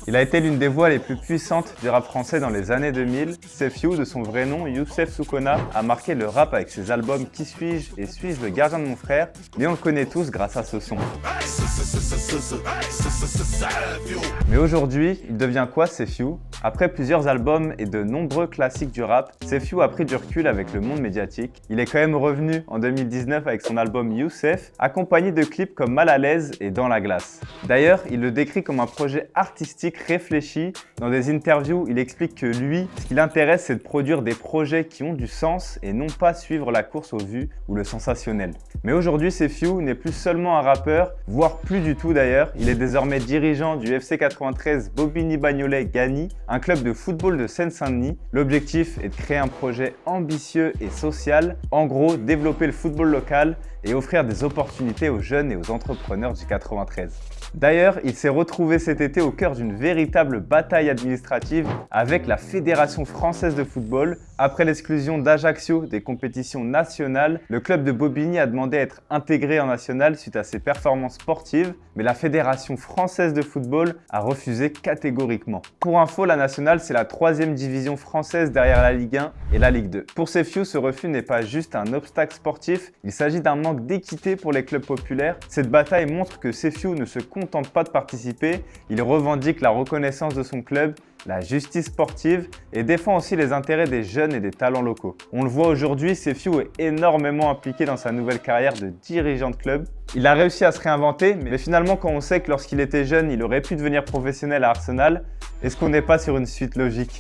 Il a été l'une des voix les plus puissantes du rap français dans les années 2000. Sefiu, de son vrai nom Youssef Soukona, a marqué le rap avec ses albums Qui suis-je et Suis-je le gardien de mon frère, mais on le connaît tous grâce à ce son. Mais aujourd'hui, il devient quoi Sefiu? Après plusieurs albums et de nombreux classiques du rap, Sefiu a pris du recul avec le monde médiatique. Il est quand même revenu en 2019 avec son album Youssef, accompagné de clips comme Mal à l'aise et Dans la glace. D'ailleurs, il le décrit comme un projet artistique réfléchi. Dans des interviews, il explique que lui, ce qui l'intéresse, c'est de produire des projets qui ont du sens et non pas suivre la course aux vues ou le sensationnel. Mais aujourd'hui, Sefiu n'est plus seulement un rappeur, voire plus du tout d'ailleurs. Il est désormais dirigeant du FC 93 Bobigny-Bagnolet-Gagny, un club de football de Seine-Saint-Denis. L'objectif est de créer un projet ambitieux et social. En gros, développer le football local et offrir des opportunités aux jeunes et aux entrepreneurs du 93. D'ailleurs, il s'est retrouvé cet été au cœur d'une véritable bataille administrative avec la Fédération française de football. Après l'exclusion d'Ajaccio des compétitions nationales, le club de Bobigny a demandé à être intégré en national suite à ses performances sportives, mais la Fédération française de football a refusé catégoriquement. Pour info, la nationale, c'est la 3e division française derrière la Ligue 1 et la Ligue 2. Pour Sefiu, ce refus n'est pas juste un obstacle sportif, il s'agit d'un manque d'équité pour les clubs populaires. Cette bataille montre que Sefiu ne se contente pas de participer, il revendique la reconnaissance de son club, la justice sportive et défend aussi les intérêts des jeunes et des talents locaux. On le voit aujourd'hui, Sefiu est énormément impliqué dans sa nouvelle carrière de dirigeant de club. Il a réussi à se réinventer, mais finalement quand on sait que lorsqu'il était jeune, il aurait pu devenir professionnel à Arsenal, est-ce qu'on n'est pas sur une suite logique ?